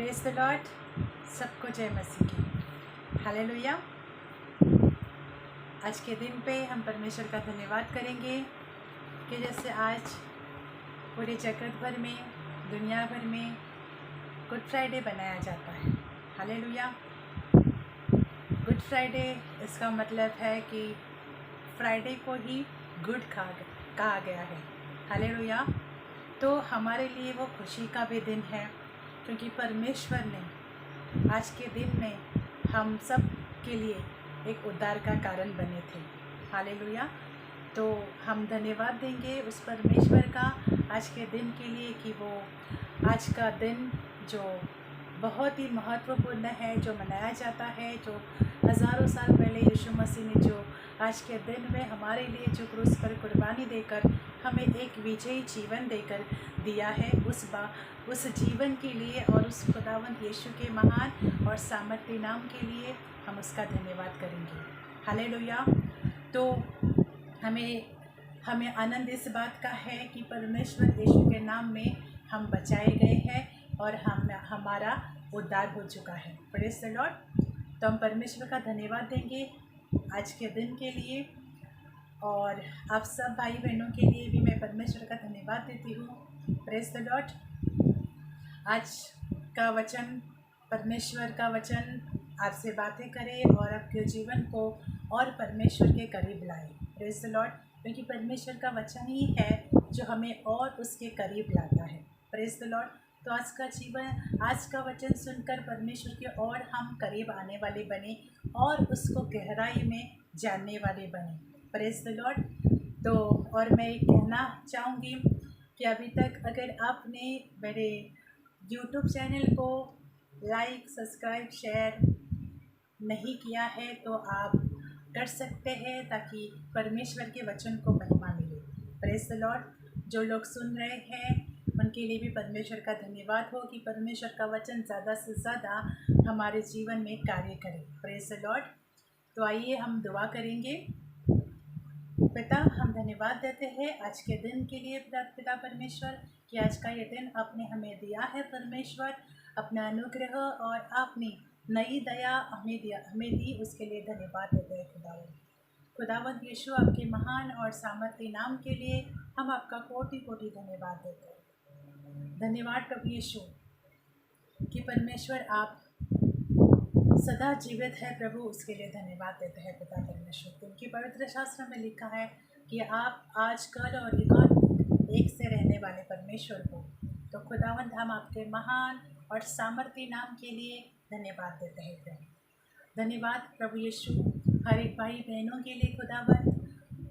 Praise the Lord. सबको जय मसीह की। हालेलुया। आज के दिन पे हम परमेश्वर का धन्यवाद करेंगे कि जैसे आज पूरे जगत भर में, दुनिया भर में गुड फ्राइडे बनाया जाता है। हालेलुया। गुड फ्राइडे इसका मतलब है कि फ्राइडे को ही गुड कहा गया है। हालेलुया। तो हमारे लिए वो खुशी का भी दिन है, क्योंकि परमेश्वर ने आज के दिन में हम सब के लिए एक उद्धार का कारण बने थे। हालेलुया। तो हम धन्यवाद देंगे उस परमेश्वर का आज के दिन के लिए कि वो आज का दिन जो बहुत ही महत्वपूर्ण है, जो मनाया जाता है, जो हज़ारों साल पहले यीशु मसीह ने जो आज के दिन में हमारे लिए जो क्रूस पर कुर्बानी देकर हमें एक विजयी जीवन देकर दिया है, उस जीवन के लिए और उस खुदावंत यीशु के महान और सामर्थ्य नाम के लिए हम उसका धन्यवाद करेंगे। हालेलुया। तो हमें आनंद इस बात का है कि परमेश्वर यीशु के नाम में हम बचाए गए हैं और हमारा उद्धार हो चुका है। Praise the Lord. तो हम परमेश्वर का धन्यवाद देंगे आज के दिन के लिए, और आप सब भाई बहनों के लिए भी मैं परमेश्वर का धन्यवाद देती हूँ। Praise the Lord. आज का वचन, परमेश्वर का वचन आपसे बातें करे और आपके जीवन को और परमेश्वर के करीब लाए। Praise the Lord. क्योंकि परमेश्वर का वचन ही है जो हमें और उसके करीब लाता है। Praise the Lord. तो आज का वचन सुनकर परमेश्वर के और हम करीब आने वाले बने और उसको गहराई में जानने वाले बने। Praise the Lord. तो और मैं कहना चाहूँगी कि अभी तक अगर आपने मेरे यूट्यूब चैनल को लाइक, सब्सक्राइब, शेयर नहीं किया है तो आप कर सकते हैं, ताकि परमेश्वर के वचन को महिमा मिले। Praise the Lord. जो लोग सुन रहे हैं उनके लिए भी परमेश्वर का धन्यवाद हो कि परमेश्वर का वचन ज़्यादा से ज़्यादा हमारे जीवन में कार्य करे। Praise the Lord. तो आइए हम दुआ करेंगे। पिता, हम धन्यवाद देते हैं आज के दिन के लिए पिता परमेश्वर, कि आज का ये दिन आपने हमें दिया है। परमेश्वर, अपना अनुग्रह और आपने नई दया हमें दी, उसके लिए धन्यवाद देते हैं। खुदावंत यीशु, आपके महान और सामर्थ्य नाम के लिए हम आपका कोटि कोटि धन्यवाद देते हैं। धन्यवाद प्रभु यीशु कि परमेश्वर आप सदा जीवित है। प्रभु, उसके लिए धन्यवाद देते हैं पिता परमेश्वर। क्योंकि पवित्र शास्त्र में लिखा है कि आप आज, कल और युगान एक से रहने वाले परमेश्वर हो। तो खुदावंत, हम आपके महान और सामर्थ्य नाम के लिए धन्यवाद देते हैं प्रभु। धन्यवाद प्रभु यीशु हर एक भाई बहनों के लिए खुदावंत,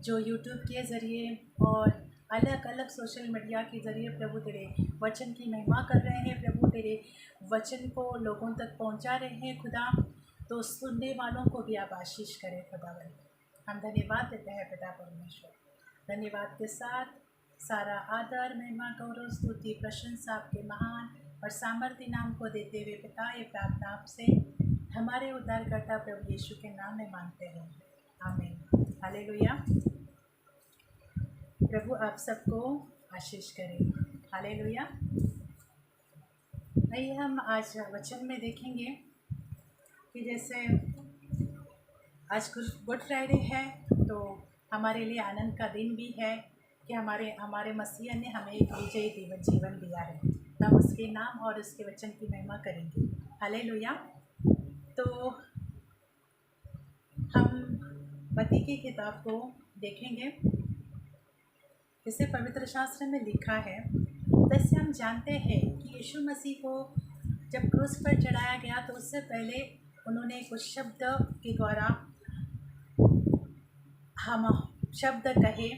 जो यूट्यूब के ज़रिए और अलग अलग सोशल मीडिया के ज़रिए प्रभु तेरे वचन की महिमा कर रहे हैं। प्रभु, तेरे वचन को लोगों तक पहुंचा रहे हैं खुदा। तो सुनने वालों को भी आप आशीष करें खुदावंत। हम धन्यवाद देते हैं पिता परमेश्वर। धन्यवाद के साथ सारा आदर, महिमा, गौरव, स्तुति, प्रशंसा आपके महान और सामर्थ्य नाम को देते हुए पिता, ये प्रार्थना आपसे हमारे उद्धारकर्ता प्रभु यीशु के नाम में मांगते हैं। आमीन। हालेलुया। प्रभु आप सबको आशीष करें। हालेलुया। आइए हम आज वचन में देखेंगे कि जैसे आज गुड फ्राइडे है, तो हमारे लिए आनंद का दिन भी है कि हमारे मसीह ने हमें एक विजयी जीवन दिया है। हम उसके नाम और उसके वचन की महिमा करेंगे। हालेलुया। तो हम मत्ती की किताब को देखेंगे। जैसे पवित्र शास्त्र में लिखा है, वैसे हम जानते हैं कि यीशु मसीह को जब क्रूस पर चढ़ाया गया तो उससे पहले उन्होंने कुछ शब्द के द्वारा हम शब्द कहे,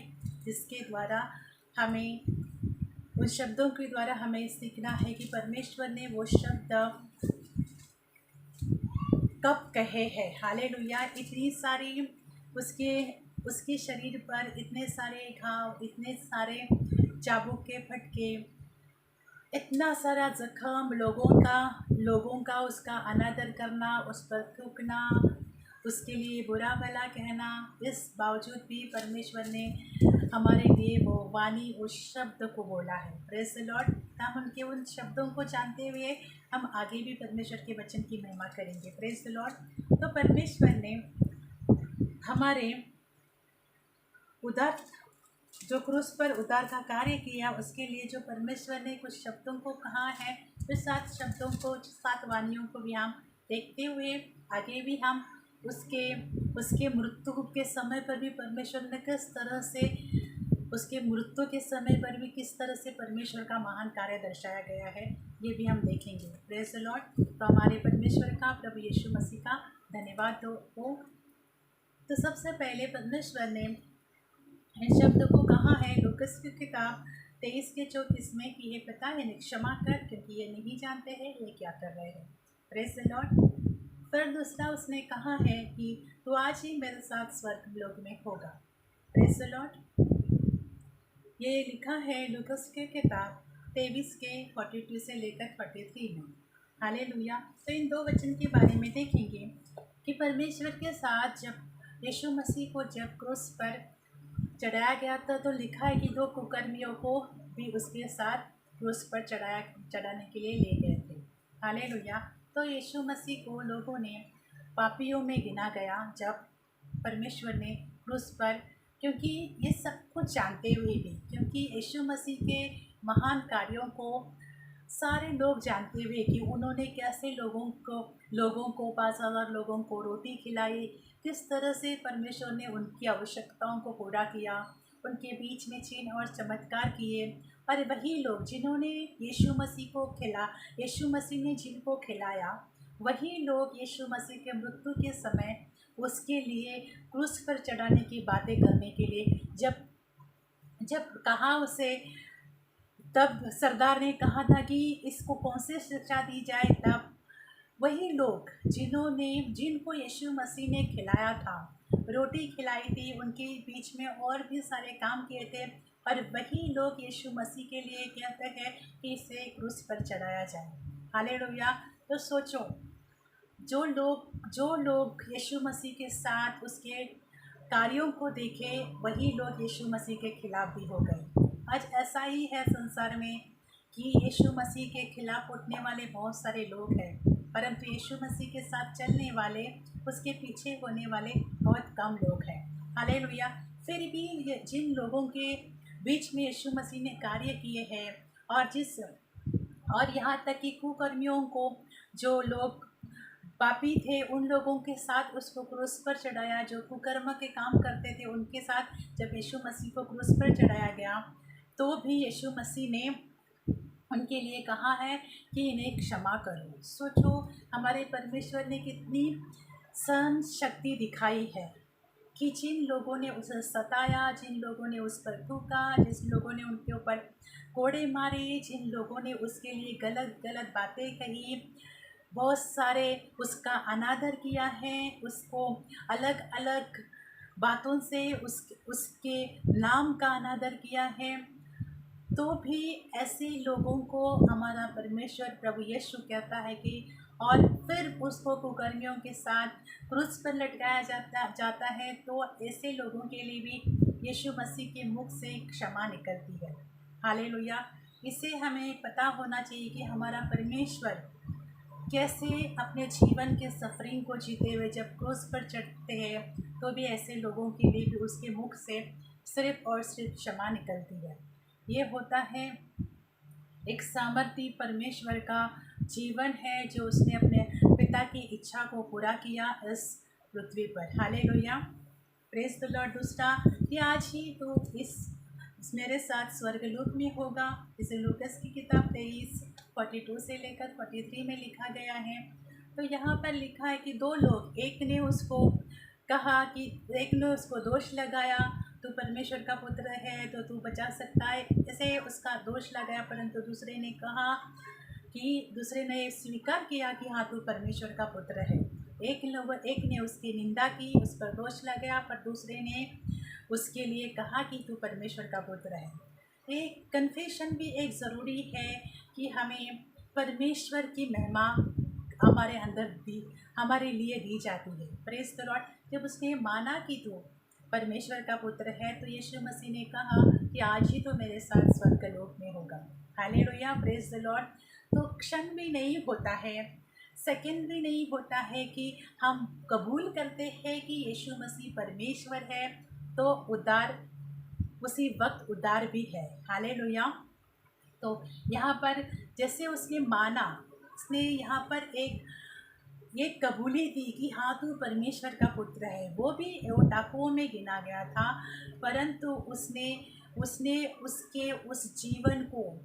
जिसके द्वारा हमें उन शब्दों के द्वारा हमें सीखना है कि परमेश्वर ने वो शब्द कब कहे हैं। हालेलुया। इतनी सारी उसके शरीर पर इतने सारे घाव, इतने सारे चाबुक के फटके, इतना सारा जख्म, लोगों का उसका अनादर करना, उस पर थूकना, उसके लिए बुरा भला कहना, इस बावजूद भी परमेश्वर ने हमारे लिए वो वाणी, उस शब्द को बोला है। Praise the Lord. हम उनके उन शब्दों को जानते हुए हम आगे भी परमेश्वर के वचन की महिमा करेंगे। Praise the Lord. तो परमेश्वर ने हमारे उद्धार, जो क्रूस पर उद्धार का कार्य किया, उसके लिए जो परमेश्वर ने कुछ शब्दों को कहा है, उस 7 शब्दों को, 7 वाणियों को भी हम देखते हुए आगे भी हम उसके मृत्यु के समय पर भी परमेश्वर ने किस तरह से, उसके मृत्यु के समय पर भी किस तरह से परमेश्वर का महान कार्य दर्शाया गया है, ये भी हम देखेंगे। Praise the Lord. तो हमारे परमेश्वर का, प्रभु यीशु मसीह का धन्यवाद हो। तो सबसे पहले परमेश्वर ने इन शब्द को कहा है लूकस की किताब 23 के 34 में कि ये पता है क्षमा कर, क्योंकि ये नहीं जानते हैं ये क्या कर रहे हैं। Praise the Lord. फिर दूसरा उसने कहा है कि तू आज ही मेरे साथ स्वर्ग लोक में होगा। Praise the Lord. ये लिखा है लूकस के किताब 23 के 42 से लेकर 43 में। हालेलुया। तो इन 2 वचन के बारे में देखेंगे कि परमेश्वर के साथ जब यीशु मसीह को जब क्रूस पर चढ़ाया गया था, तो लिखा है कि 2 कुकर्मियों को भी उसके साथ क्रूस पर चढ़ाने के लिए ले गए थे। हालेलुया। तो यीशु मसीह को लोगों ने पापियों में गिना गया जब परमेश्वर ने क्रूस पर, क्योंकि ये सब कुछ जानते हुए भी, क्योंकि यीशु मसीह के महान कार्यों को सारे लोग जानते हुए कि उन्होंने कैसे लोगों को 5,000 लोगों को रोटी खिलाई, किस तरह से परमेश्वर ने उनकी आवश्यकताओं को पूरा किया, उनके बीच में चिन्ह और चमत्कार किए। और वही लोग जिन्होंने यीशु मसीह ने जिनको खिलाया, वही लोग यीशु मसीह के मृत्यु के समय उसके लिए क्रूस पर चढ़ाने की बातें करने के लिए जब कहा उसे, तब सरदार ने कहा था कि इसको कौन सी शिक्षा दी जाए, तब वही लोग जिनको यीशु मसीह ने खिलाया था, रोटी खिलाई थी, उनके बीच में और भी सारे काम किए थे, और वही लोग यीशु मसीह के लिए कहते हैं कि इसे क्रूस पर चढ़ाया जाए। हालेलुया। तो सोचो, जो लोग यीशु मसीह के साथ उसके कार्यों को देखे, वही लोग यीशु मसीह के खिलाफ भी हो गए। आज ऐसा ही है संसार में कि यीशु मसीह के खिलाफ उठने वाले बहुत सारे लोग हैं, परंतु यीशु मसीह के साथ चलने वाले, उसके पीछे होने वाले बहुत कम लोग हैं। हालेलुया। फिर भी जिन लोगों के बीच में यीशु मसीह ने कार्य किए हैं, और यहाँ तक कि कुकर्मियों को, जो लोग पापी थे, उन लोगों के साथ उसको क्रूस पर चढ़ाया, जो कुकर्म के काम करते थे उनके साथ जब यीशु मसीह को क्रूस पर चढ़ाया गया, तो भी यीशु मसीह ने उनके लिए कहा है कि इन्हें क्षमा करो। सोचो, हमारे परमेश्वर ने कितनी सहन शक्ति दिखाई है कि जिन लोगों ने उसे सताया, जिन लोगों ने उस पर थूका, जिन लोगों ने उनके ऊपर कोड़े मारे, जिन लोगों ने उसके लिए गलत गलत बातें कही, बहुत सारे उसका अनादर किया है, उसको अलग अलग बातों से उसके नाम का अनादर किया है, तो भी ऐसे लोगों को हमारा परमेश्वर प्रभु यीशु कहता है कि, और फिर उसको कुकर्मियों के साथ क्रूस पर लटकाया जाता है, तो ऐसे लोगों के लिए भी यीशु मसीह के मुख से क्षमा निकलती है। हालेलुया। इसे हमें पता होना चाहिए कि हमारा परमेश्वर कैसे अपने जीवन के सफरिंग को जीते हुए जब क्रूस पर चढ़ते हैं, तो भी ऐसे लोगों के लिए भी उसके मुख से सिर्फ और सिर्फ क्षमा निकलती है। ये होता है एक सामर्थी परमेश्वर का जीवन है, जो उसने अपने पिता की इच्छा को पूरा किया इस पृथ्वी पर। हालेलुया। Praise the Lord. दूसरा कि आज ही तो इस मेरे साथ स्वर्गलोक में होगा। इसे लूकस की किताब 23:42 से लेकर 43 में लिखा गया है। तो यहाँ पर लिखा है कि 2 लोग, एक ने उसको दोष लगाया, तू परमेश्वर का पुत्र है तो तू बचा सकता है, ऐसे उसका दोष लगाया, परंतु दूसरे ने स्वीकार किया कि हाँ, तू परमेश्वर का पुत्र है। एक ने उसकी निंदा की, उस पर दोष लगाया, पर दूसरे ने उसके लिए कहा कि तू परमेश्वर का पुत्र है। एक कन्फेशन भी एक ज़रूरी है कि हमें परमेश्वर की महिमा हमारे लिए दी जाती है। Praise the Lord. जब उसने माना कि तू परमेश्वर का पुत्र है, तो यीशु मसीह ने कहा कि आज ही तो मेरे साथ स्वर्गलोक में होगा। Hallelujah, praise the Lord. तो क्षण भी नहीं होता है, सेकंड भी नहीं होता है कि हम कबूल करते हैं कि यीशु मसीह परमेश्वर है, तो उद्धार उसी वक्त उद्धार भी है। हालेलुया। तो यहाँ पर जैसे उसने माना, उसने यहाँ पर एक ये कबूली दी कि हाँ तू परमेश्वर का पुत्र है। वो भी वो डाकुओं में गिना गया था, परंतु उसने उसने उसके उस जीवन को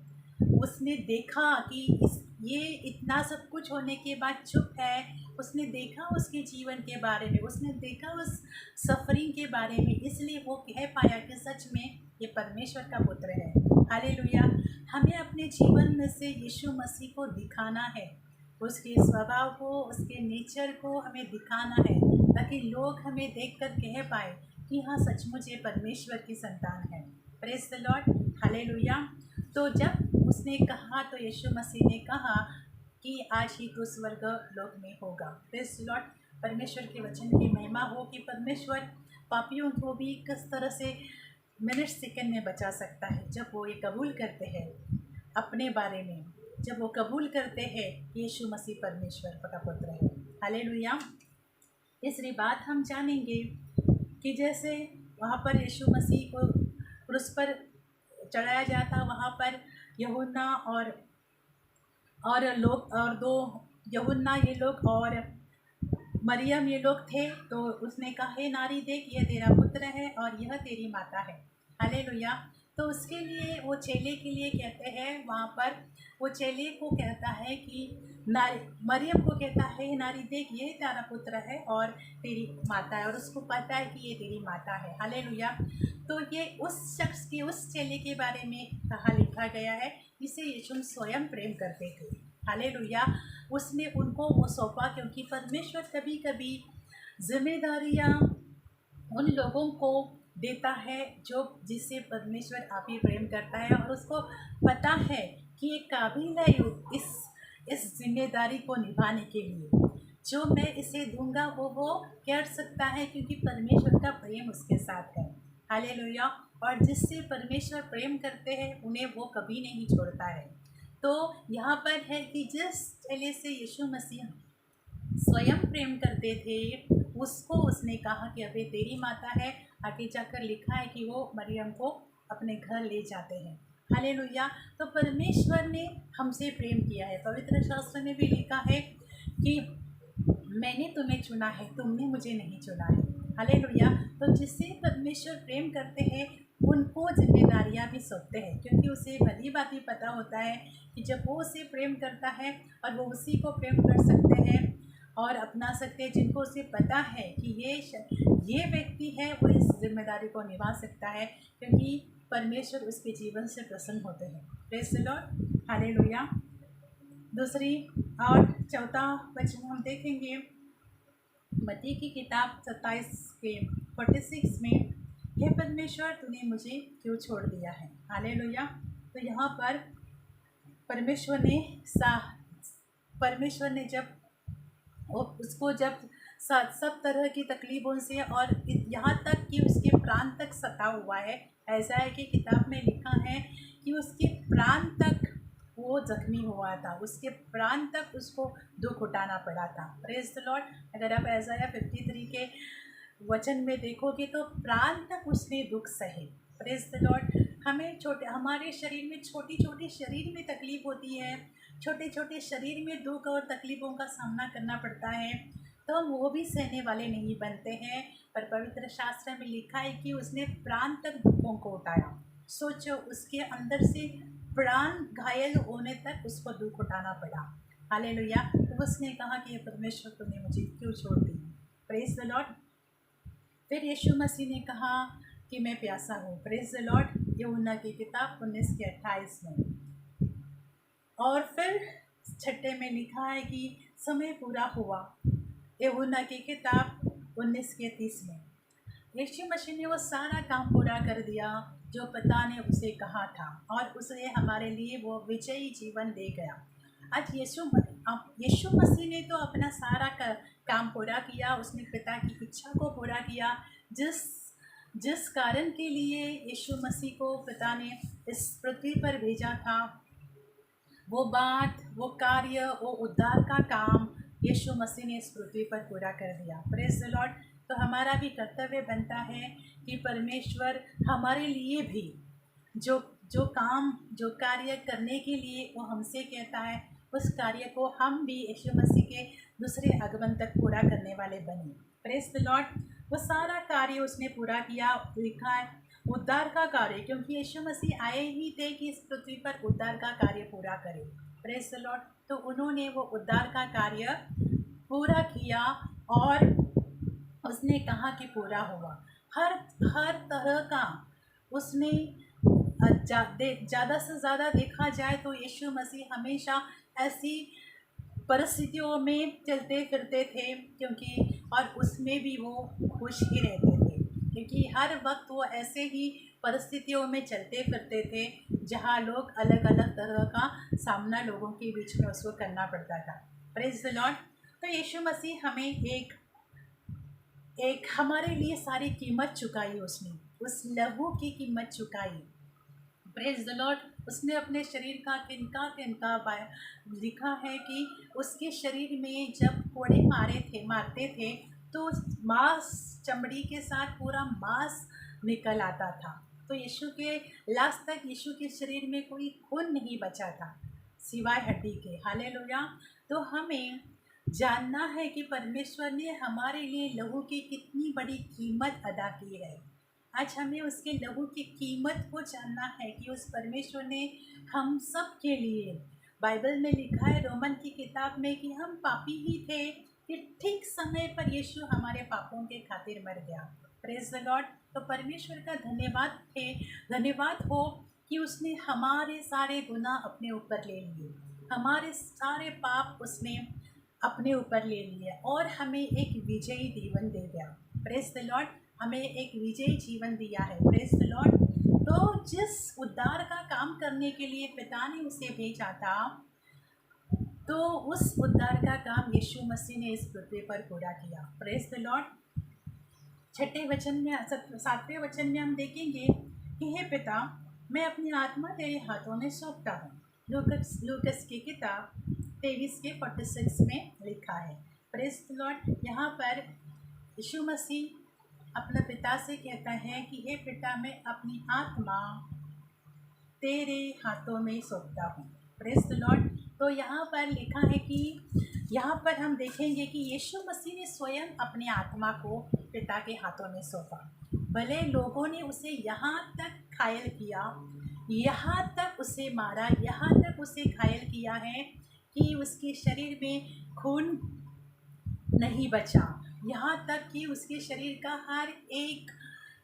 उसने देखा कि ये इतना सब कुछ होने के बाद चुप है। उसने देखा उसके जीवन के बारे में, उसने देखा उस सफरिंग के बारे में, इसलिए वो कह पाया कि सच में ये परमेश्वर का पुत्र है। हालेलुया। हमें अपने जीवन में से यीशु मसीह को दिखाना है, उसके स्वभाव को, उसके नेचर को हमें दिखाना है, ताकि लोग हमें देखकर कह पाए कि हाँ सचमुच ये परमेश्वर की संतान है। Praise the Lord, hallelujah. तो जब उसने कहा तो यीशु मसीह ने कहा कि आज ही तो स्वर्ग लोक में होगा। प्रेज द लॉर्ड, परमेश्वर के वचन की महिमा हो कि परमेश्वर पापियों को भी किस तरह से मिनट सेकंड में बचा सकता है, जब वो ये कबूल करते हैं अपने बारे में, जब वो कबूल करते हैं यीशु मसीह परमेश्वर का पुत्र है। हालेलुया। तीसरी बात हम जानेंगे कि जैसे वहाँ पर यीशु मसीह को क्रूस पर चढ़ाया जाता, वहाँ पर यूहन्ना और लोग और दो यूहन्ना ये लोग और मरियम ये लोग थे। तो उसने कहा, हे नारी देख, यह तेरा पुत्र है और यह तेरी माता है। हालेलुया। तो उसके लिए वो चेले के लिए कहते हैं, वहाँ पर वो चेले को कहता है कि नारी, मरियम को कहता है, नारी देख ये तेरा पुत्र है और तेरी माता है, और उसको पता है कि ये तेरी माता है। हालेलुया। तो ये उस शख्स के, उस चेले के बारे में कहा लिखा गया है जिसे यीशु स्वयं प्रेम करते थे। हालेलुया। उसने उनको वो सौंपा, क्योंकि परमेश्वर कभी कभी जिम्मेदारियाँ उन लोगों को देता है जो जिससे परमेश्वर आप ही प्रेम करता है, और उसको पता है कि ये काबिल है इस जिम्मेदारी को निभाने के लिए। जो मैं इसे दूंगा वो कर सकता है, क्योंकि परमेश्वर का प्रेम उसके साथ है। हालेलुया। और जिससे परमेश्वर प्रेम करते हैं उन्हें वो कभी नहीं छोड़ता है। तो यहाँ पर है कि जिस चेले से यीशु मसीह स्वयं प्रेम करते थे, उसको उसने कहा कि अबे तेरी माता है। आगे जाकर लिखा है कि वो मरियम को अपने घर ले जाते हैं। हालेलुया। तो परमेश्वर ने हमसे प्रेम किया है। पवित्र शास्त्र में भी लिखा है कि मैंने तुम्हें चुना है, तुमने मुझे नहीं चुना है। हालेलुया। तो जिससे परमेश्वर प्रेम करते हैं उनको जिम्मेदारियां भी सौंपते हैं, क्योंकि उसे भली बात ही पता होता है कि जब वो उसे प्रेम करता है और वो उसी को प्रेम कर सकते हैं और अपना सकते हैं, जिनको उसे पता है कि ये व्यक्ति है, वो इस जिम्मेदारी को निभा सकता है, क्योंकि परमेश्वर उसके जीवन से प्रसन्न होते हैं। Praise the Lord, hallelujah. दूसरी और चौथा वचन हम देखेंगे मत्ती की किताब 27 के 46 में, हे परमेश्वर तूने मुझे क्यों छोड़ दिया है। हालेलुया। तो यहाँ पर परमेश्वर ने जब उसको जब सब तरह की तकलीफ़ों से और यहाँ तक कि उसके प्राण तक सता हुआ है, ऐसा है कि किताब में लिखा है कि उसके प्राण तक वो जख्मी हुआ था, उसके प्राण तक उसको दुख उठाना पड़ा था। Praise the Lord. अगर आप Isaiah 53 के वचन में देखोगे तो प्राण तक उसने दुख सहे। Praise the Lord. हमारे शरीर में छोटी छोटी शरीर में तकलीफ़ होती है, छोटे छोटे शरीर में दुख और तकलीफ़ों का सामना करना पड़ता है, तो हम वो भी सहने वाले नहीं बनते हैं। पर पवित्र शास्त्र में लिखा है कि उसने प्राण तक दुखों को उठाया। सोचो, उसके अंदर से प्राण घायल होने तक उसको दुख उठाना पड़ा। हालेलुया। तो उसने कहा कि परमेश्वर तूने मुझे क्यों छोड़ दी। Praise the Lord. फिर यीशु मसीह ने कहा कि मैं प्यासा हूँ। Praise the Lord. यूहन्ना की किताब 19 के 28 में। और फिर छठे में लिखा है कि समय पूरा हुआ। यूहन्ना की किताब 19 के 30 में। यीशु मसीह ने वो सारा काम पूरा कर दिया जो पिता ने उसे कहा था, और उसने हमारे लिए वो विजयी जीवन दे गया। आज यीशु मसीह ने तो अपना सारा काम पूरा किया। उसने पिता की इच्छा को पूरा किया। जिस कारण के लिए यीशु मसीह को पिता ने इस पृथ्वी पर भेजा था, वो बात, वो कार्य, वो उद्धार का काम यीशु मसीह ने इस पृथ्वी पर पूरा कर दिया। Praise the Lord. तो हमारा भी कर्तव्य बनता है कि परमेश्वर हमारे लिए भी जो जो काम, जो कार्य करने के लिए वो हमसे कहता है, उस कार्य को हम भी यीशु मसीह के दूसरे आगमन तक पूरा करने वाले बने। Praise the Lord. वो सारा कार्य उसने पूरा किया। लिखा है उद्धार का कार्य, क्योंकि यीशु मसीह आए ही थे कि इस पृथ्वी पर उद्धार का कार्य पूरा करें। Praise the Lord. तो उन्होंने वो उद्धार का कार्य पूरा किया और उसने कहा कि पूरा हुआ। हर हर तरह का उसने ज़्यादा से ज़्यादा देखा जाए तो यीशु मसीह हमेशा ऐसी परिस्थितियों में चलते फिरते थे, क्योंकि और उसमें भी वो खुश ही रहते थे, क्योंकि हर वक्त वो ऐसे ही परिस्थितियों में चलते फिरते थे जहाँ लोग अलग अलग तरह का सामना लोगों के बीच में उसको करना पड़ता था। Praise the Lord. तो यीशु मसीह हमें एक एक हमारे लिए सारी कीमत चुकाई, उसने उस लहू की कीमत चुकाई। Praise the Lord. उसने अपने शरीर का किनका किनका लिखा है कि उसके शरीर में जब कोड़े मारते थे तो मांस, चमड़ी के साथ पूरा मांस निकल आता था। तो यीशु के लास्ट तक यीशु के शरीर में कोई खून नहीं बचा था सिवाय हड्डी के। हालेलुया। तो हमें जानना है कि परमेश्वर ने हमारे लिए लहू की कितनी बड़ी कीमत अदा की है। आज हमें उसके लहू की कीमत को जानना है कि उस परमेश्वर ने हम सब के लिए, बाइबल में लिखा है रोमन की किताब में, कि हम पापी ही थे कि ठीक समय पर यीशु हमारे पापों के खातिर मर गया। Praise the Lord. तो परमेश्वर का धन्यवाद हो कि उसने हमारे सारे गुनाह अपने ऊपर ले लिए, हमारे सारे पाप उसने अपने ऊपर ले लिए और हमें एक विजयी जीवन दे दिया। Praise the Lord. हमें एक विजयी जीवन दिया है। Praise the Lord. तो जिस उद्धार का काम करने के लिए पिता ने उसे भेजा था, तो उस उद्धार का काम यीशु मसीह ने इस पृथ्वी पर पूरा किया। Praise the Lord. 7वें वचन में हम देखेंगे कि हे पिता, मैं अपनी आत्मा तेरे हाथों में सौंपता हूँ। लूकस की किताब 23:46 में लिखा है। Praise the Lord. यहाँ पर यीशु मसीह अपने पिता से कहता है कि हे पिता, मैं अपनी आत्मा तेरे हाथों में सौंपता हूँ। Praise the Lord. तो यहाँ पर लिखा है कि यहाँ पर हम देखेंगे कि यीशु मसीह ने स्वयं अपनी आत्मा को पिता के हाथों में सौंपा। भले लोगों ने उसे यहाँ तक घायल किया, यहाँ तक उसे मारा, यहाँ तक उसे घायल किया है कि उसके शरीर में खून नहीं बचा, यहाँ तक कि उसके शरीर का हर एक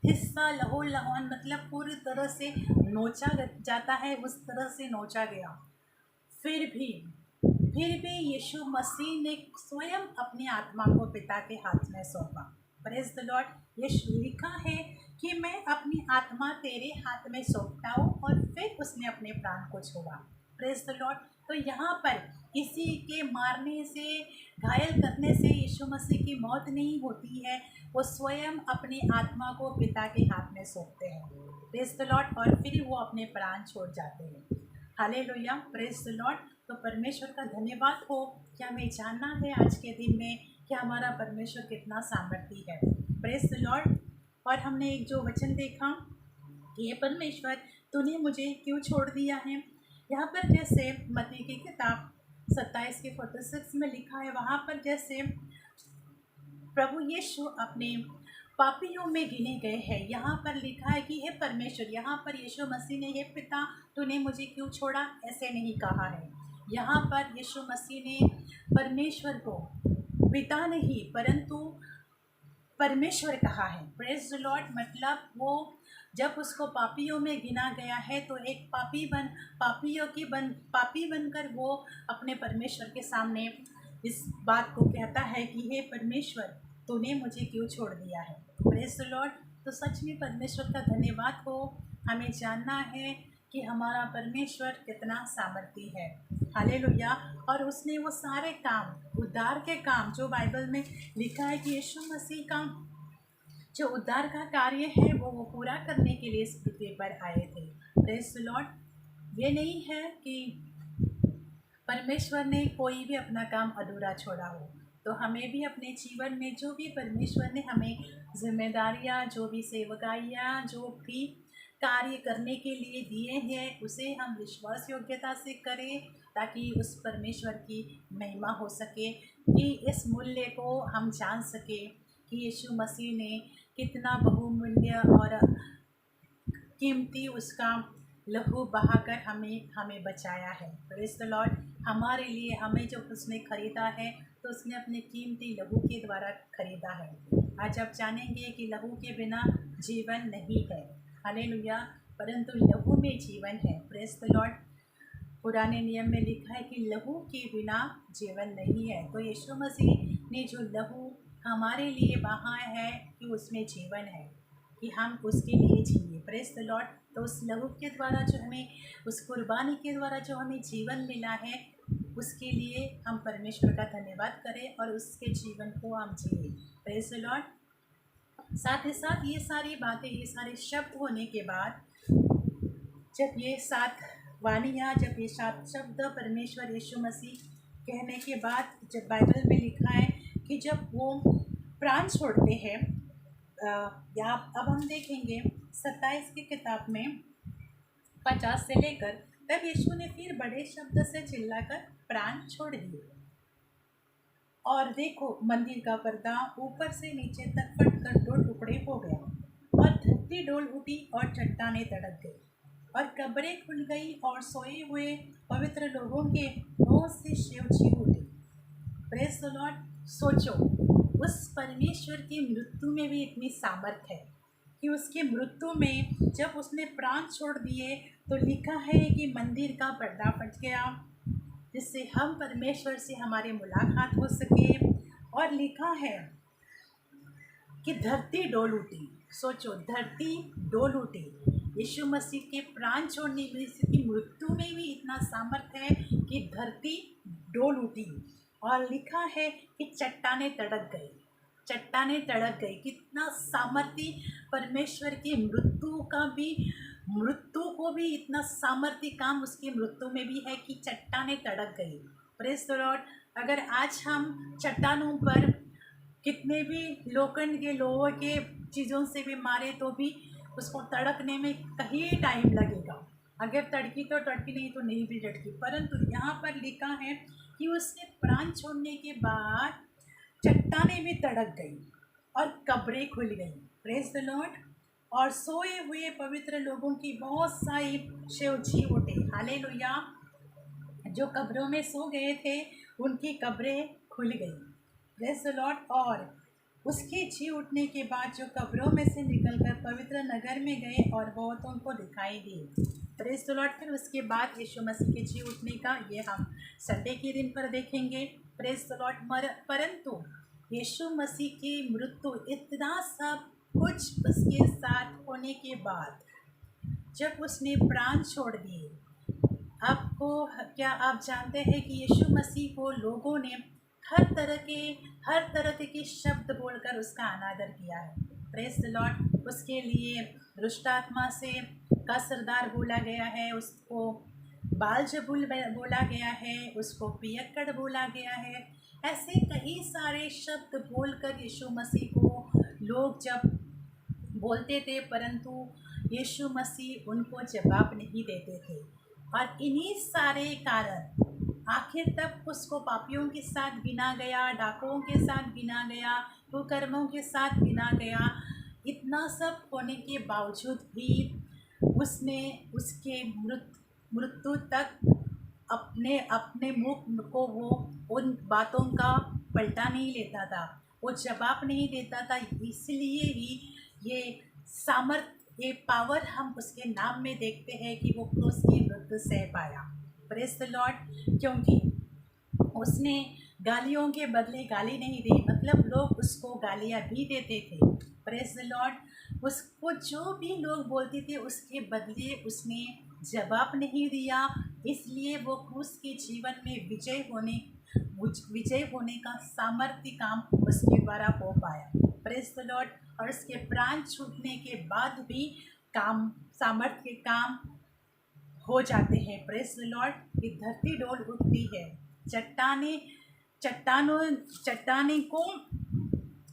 हिस्सा लहू-लुहान, मतलब पूरी तरह से नोचा जाता है, उस तरह से नोचा गया। फिर भी यीशु मसीह ने स्वयं अपनी आत्मा को पिता के हाथ में सौंपा। Praise the Lord. यीशु लिखा है कि मैं अपनी आत्मा तेरे हाथ में सौंपता हूँ, और फिर उसने अपने प्राण को छोड़ा। Praise the Lord. तो यहाँ पर किसी के मारने से, घायल करने से यीशु मसीह की मौत नहीं होती है। वो स्वयं अपनी आत्मा को पिता के हाथ में सौंपते हैं। Praise the Lord. और फिर वो अपने प्राण छोड़ जाते हैं। हालेलुया। Praise the Lord. तो परमेश्वर का धन्यवाद हो कि हमें जानना है आज के दिन में कि हमारा परमेश्वर कितना सामर्थी है। Praise the Lord. और हमने एक जो वचन देखा कि हे परमेश्वर, तूने मुझे क्यों छोड़ दिया है। यहाँ पर जैसे मत्ती की किताब 27:46 में लिखा है, वहाँ पर जैसे प्रभु यीशु अपने पापियों में गिने गए हैं। यहाँ पर लिखा है कि हे परमेश्वर, यहाँ पर यीशु मसीह ने हे पिता, तूने मुझे क्यों छोड़ा, ऐसे नहीं कहा है। यहाँ पर यीशु मसीह ने परमेश्वर को पिता नहीं परंतु परमेश्वर कहा है। Praise the Lord. मतलब वो जब उसको पापियों में गिना गया है तो एक पापी बनकर वो अपने परमेश्वर के सामने इस बात को कहता है कि हे परमेश्वर, तूने मुझे क्यों छोड़ दिया है। Praise the Lord. तो सच में परमेश्वर का धन्यवाद हो। हमें जानना है कि हमारा परमेश्वर कितना सामर्थी है। हालेलुया। और उसने वो सारे काम, उद्धार के काम, जो बाइबल में लिखा है कि यीशु मसीह का जो उद्धार का कार्य है वो पूरा करने के लिए इस पृथ्वी पर आए थे। Praise the Lord. ये नहीं है कि परमेश्वर ने कोई भी अपना काम अधूरा छोड़ा हो, तो हमें भी अपने जीवन में जो भी परमेश्वर ने हमें जिम्मेदारियां, जो भी सेवकाइयाँ, जो भी कार्य करने के लिए दिए हैं, उसे हम विश्वास योग्यता से करें, ताकि उस परमेश्वर की महिमा हो सके, कि इस मूल्य को हम जान सकें कि यीशु मसीह ने कितना बहुमूल्य और कीमती उसका लहू बहाकर हमें बचाया है। Praise the Lord. हमारे लिए हमें जो उसने खरीदा है, तो उसने अपने कीमती लहू के द्वारा खरीदा है। आज आप जानेंगे कि लहू के बिना जीवन नहीं है, हालेलुया, परंतु लहू में जीवन है। Praise the Lord. पुराने नियम में लिखा है कि लहू के बिना जीवन नहीं है, तो यीशु मसीह ने जो लहू हमारे लिए बहाया है कि उसमें जीवन है, कि हम उसके लिए जिए। Praise the Lord. तो उस लहू के द्वारा जो हमें, उस कुर्बानी के द्वारा जो हमें जीवन मिला है, उसके लिए हम परमेश्वर का धन्यवाद करें और उसके जीवन को हम जिए। Praise the Lord. साथ ही साथ ये सारी बातें, ये सारे शब्द होने के बाद, जब ये 7 वाणियाँ, जब ये 7 शब्द परमेश्वर यीशु मसीह कहने के बाद, जब बाइबल में लिखा है कि जब वो प्राण छोड़ते हैं, यहाँ अब हम देखेंगे 27 की किताब में 50 से लेकर, तब यीशु ने फिर बड़े शब्द से चिल्लाकर प्राण छोड़ दिए, और देखो मंदिर का पर्दा ऊपर से नीचे तक फटकर 2 टुकड़े हो गया, और धरती डोल उठी और चट्टानें तड़क गई, और कब्रें खुल गई, और सोए हुए पवित्र लोगों के बहुत से शव जी उठे। Praise the Lord. सोचो, उस परमेश्वर की मृत्यु में भी इतनी सामर्थ है कि उसकी मृत्यु में जब उसने प्राण छोड़ दिए, तो लिखा है कि मंदिर का पर्दा फट गया, जिससे हम परमेश्वर से हमारी मुलाकात हो सके, और लिखा है कि धरती डोल उठी। सोचो, धरती डोल उठी। यीशु मसीह के प्राण छोड़ने में, इसकी मृत्यु में भी इतना सामर्थ्य है कि धरती डोल उठी, और लिखा है कि चट्टानें तड़क गई, चट्टानें तड़क गई। कितना सामर्थ्य परमेश्वर की मृत्यु का भी, मृत्यु को भी इतना सामर्थ्य काम उसकी मृत्यु में भी है कि चट्टानें तड़क गई। Praise the Lord. अगर आज हम चट्टानों पर कितने भी लोखंड के, लोहे के चीज़ों से भी मारे, तो भी उसको तड़कने में कहीं टाइम लगेगा। अगर तड़की तो तड़की, नहीं तो नहीं भी तड़की। परंतु यहाँ पर लिखा है कि उसने प्राण छोड़ने के बाद चट्टानें भी तड़क गई और कब्रें खुल गई। Praise the Lord. और सोए हुए पवित्र लोगों की बहुत सारी शव जी उठे। हालेलुया। जो कब्रों में सो गए थे, उनकी कब्रें खुल गई। Praise the Lord. और उसके जी उठने के बाद जो कब्रों में से निकलकर पवित्र नगर में गए और बहुतों को दिखाई दिए। Praise the Lord. फिर उसके बाद यीशु मसीह के जी उठने का ये हम संडे के दिन पर देखेंगे। Praise the Lord. परंतु यीशु मसीह की मृत्यु, इतना सब कुछ उसके साथ होने के बाद, जब उसने प्राण छोड़ दिए, आपको, क्या आप जानते हैं कि यीशु मसीह को लोगों ने हर तरह के शब्द बोलकर उसका अनादर किया है। Praise the Lord. उसके लिए दुष्ट आत्मा से का सरदार बोला गया है, उसको बालजबूल बोला गया है, उसको पियक्कड़ बोला गया है। ऐसे कई सारे शब्द बोलकर यीशु मसीह को लोग जब बोलते थे, परंतु यीशु मसीह उनको जवाब नहीं देते थे, और इन्हीं सारे कारण आखिर तक उसको पापियों के साथ गिना गया, डाकुओं के साथ गिना गया, कुकर्मों के साथ गिना गया। इतना सब होने के बावजूद भी उसने उसके मृत्यु तक अपने मुख को वो उन बातों का पलटा नहीं लेता था, वो जवाब नहीं देता था। इसलिए ही ये सामर्थ, ये पावर हम उसके नाम में देखते हैं कि वो क्रूस की मृत्यु सह पाया। Praise the Lord. क्योंकि उसने गालियों के बदले गाली नहीं दी, मतलब लोग उसको गालियाँ भी देते थे। Praise the Lord. उसको जो भी लोग बोलते थे, उसके बदले उसने जवाब नहीं दिया। इसलिए वो क्रूस के जीवन में विजय होने का सामर्थ्य काम उसके द्वारा हो पाया। Praise the Lord. और उसके प्राण छूटने के बाद भी काम, सामर्थ्य काम हो जाते हैं। Praise the Lord. ये धरती डोल उठती है, चट्टाने को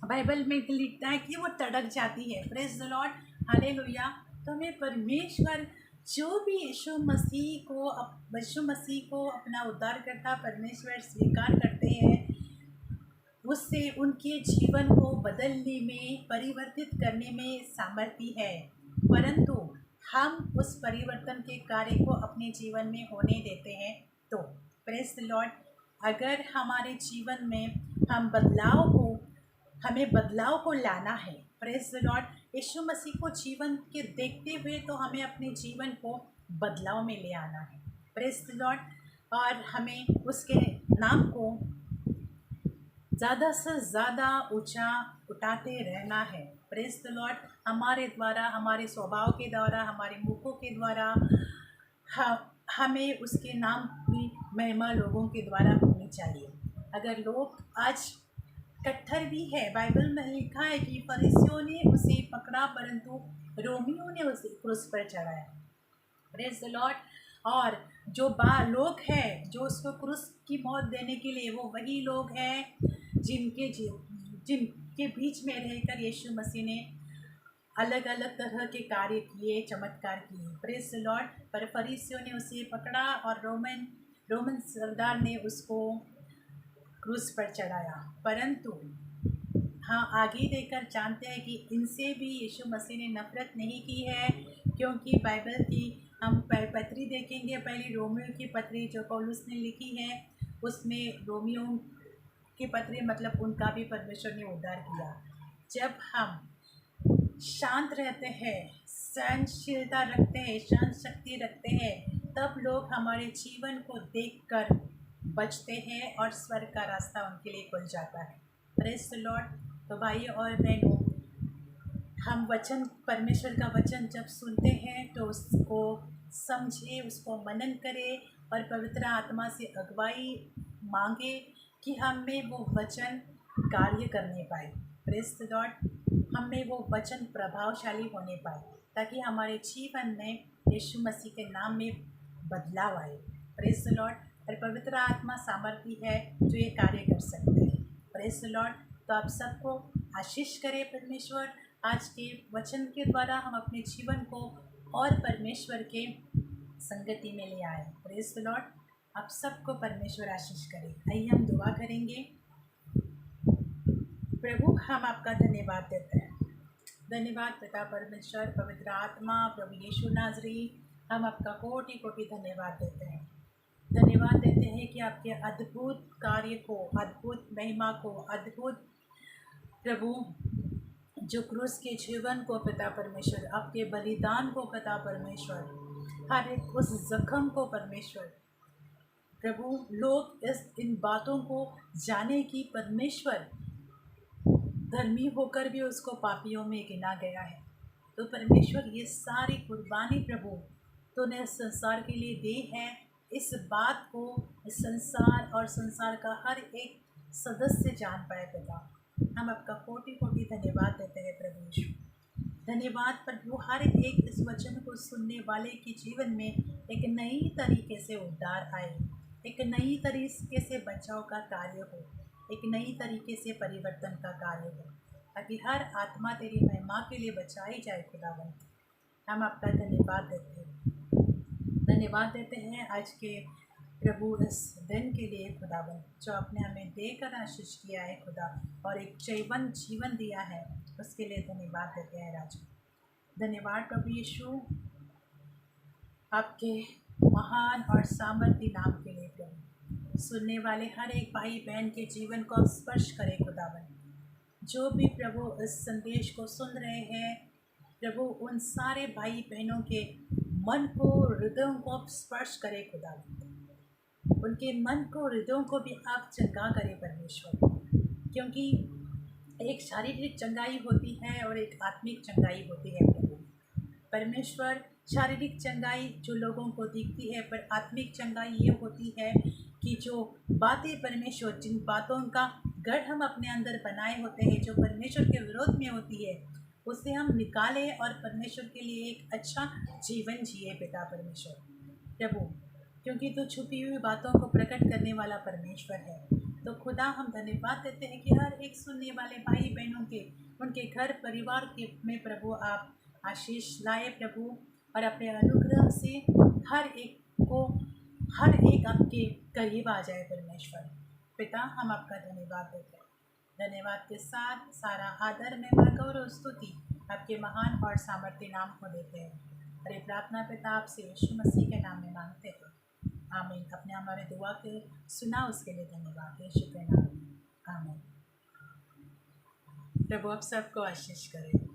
बाइबल में लिखता है कि वो तड़क जाती है। Praise the Lord, hallelujah. तो हमें परमेश्वर जो भी यीशु मसीह को अपना उद्धारकर्ता परमेश्वर स्वीकार करते हैं, उससे उनके जीवन को बदलने में, परिवर्तित करने में सामर्थ्य है। परंतु हम उस परिवर्तन के कार्य को अपने जीवन में होने देते हैं तो प्रेज द लॉर्ड, अगर हमारे जीवन में हमें बदलाव को लाना है, प्रेज द लॉर्ड, यीशु मसीह को जीवन के देखते हुए तो हमें अपने जीवन को बदलाव में ले आना है। Praise the Lord. और हमें उसके नाम को ज़्यादा से ज़्यादा ऊंचा उठाते रहना है। Praise the Lord. हमारे द्वारा, हमारे स्वभाव के द्वारा, हमारे मुखों के द्वारा हमें उसके नाम की महिमा लोगों के द्वारा होनी चाहिए। अगर लोग आज कट्टर भी है, बाइबल में लिखा है कि फरीसियों ने उसे पकड़ा परंतु रोमियों ने उसे क्रूस पर चढ़ाया। Praise the Lord. और जो लोग हैं जो उसको क्रूस की मौत देने के लिए, वो वही लोग हैं जिनके बीच में रहकर यीशु मसीह ने अलग अलग तरह के कार्य किए, चमत्कार किए। Praise the Lord. पर फरीसियों ने उसे पकड़ा और रोमन सरदार ने उसको क्रूस पर चढ़ाया। परंतु हाँ, आगे देखकर जानते हैं कि इनसे भी यीशु मसीह ने नफरत नहीं की है, क्योंकि बाइबल की हम पत्री देखेंगे, पहले रोमियो की पत्री जो पौलुस ने लिखी है, उसमें रोमियो की पत्री मतलब उनका भी परमेश्वर ने उद्धार किया। जब हम शांत रहते हैं, सहनशीलता रखते हैं, सहन शक्ति रखते हैं, तब लोग हमारे जीवन को देखकर बचते हैं और स्वर्ग का रास्ता उनके लिए खुल जाता है। Praise the Lord. तो भाई और बहनों, हम परमेश्वर का वचन जब सुनते हैं तो उसको समझे, उसको मनन करें और पवित्र आत्मा से अगुवाई मांगे कि हमें वो वचन कार्य करने पाए। Praise the Lord. हमें वो वचन प्रभावशाली होने पाए ताकि हमारे जीवन में यीशु मसीह के नाम में बदलाव आए। Praise the Lord. और पवित्र आत्मा सामर्थ्य है जो ये कार्य कर सकते हैं। Praise the Lord. तो आप सबको आशीष करें परमेश्वर। आज के वचन के द्वारा हम अपने जीवन को और परमेश्वर के संगति में ले आए। Praise the Lord. आप सबको परमेश्वर आशीष करे। आइए हम दुआ करेंगे। प्रभु, हम आपका धन्यवाद देते हैं। धन्यवाद पिता परमेश्वर, पवित्र आत्मा, प्रभु यीशु नाजरी, हम आपका कोटि कोटि धन्यवाद देते हैं। धन्यवाद देते हैं कि आपके अद्भुत कार्य को, अद्भुत महिमा को, अद्भुत प्रभु जो क्रूस के जीवन को पिता परमेश्वर, आपके बलिदान को पिता परमेश्वर, हर एक उस जख्म को परमेश्वर प्रभु, लोग इन बातों को जाने कि परमेश्वर धर्मी होकर भी उसको पापियों में गिना गया है। तो परमेश्वर, ये सारी कुर्बानी प्रभु तूने इस संसार के लिए दी है। इस बात को इस संसार और संसार का हर एक सदस्य जान पाए पिता। हम आपका कोटि कोटि धन्यवाद देते हैं प्रभु यीशु। धन्यवाद प्रभु, हर एक इस वचन को सुनने वाले के जीवन में एक नई तरीके से उद्धार आए, एक नई तरीके से बचाव का कार्य हो, एक नई तरीके से परिवर्तन का कार्य हो, ताकि हर आत्मा तेरी महिमा के लिए बचाई जाए। खुदावन, हम आपका धन्यवाद देते हैं। धन्यवाद देते हैं आज के प्रभु इस दिन के लिए खुदावन, जो आपने हमें देकर आशीष किया है खुदा, और एक जीवन दिया है, उसके लिए धन्यवाद देते हैं राजा। धन्यवाद प्रभु यीशु, आपके महान और सामर्थ्य नाम के लिए प्रभु। सुनने वाले हर एक भाई बहन के जीवन को आप स्पर्श करें खुदावन। जो भी प्रभु इस संदेश को सुन रहे हैं प्रभु, उन सारे भाई बहनों के मन को, हृदयों को आप स्पर्श करें खुदावन। उनके मन को, हृदयों को भी आप चंगा करें परमेश्वर, क्योंकि एक शारीरिक चंगाई होती है और एक आत्मिक चंगाई होती है प्रभु परमेश्वर। शारीरिक चंगाई जो लोगों को दिखती है, पर आत्मिक चंगाई ये होती है कि जो बातें परमेश्वर, जिन बातों का गढ़ हम अपने अंदर बनाए होते हैं, जो परमेश्वर के विरोध में होती है, उसे हम निकालें और परमेश्वर के लिए एक अच्छा जीवन जिए पिता परमेश्वर। प्रभु, क्योंकि तू छुपी हुई बातों को प्रकट करने वाला परमेश्वर है। तो खुदा हम धन्यवाद देते हैं कि हर एक सुनने वाले भाई बहनों के उनके घर परिवार के में प्रभु आप आशीष लाए प्रभु, और अपने अनुग्रह से हर एक को हर एक आपके करीब आ जाए परमेश्वर। पिता, हम आपका धन्यवाद देते हैं। धन्यवाद के साथ सारा आदर में गौरव स्तुति आपके महान और सामर्थ्य नाम को देते हैं। और ये प्रार्थना पिता आपसे यीशु मसीह के नाम में मांगते हैं, आमीन। अपने हमारे दुआ के सुना उसके लिए धन्यवाद यीशु के नाम में, आमीन। प्रभु आप सबको आशीष करें।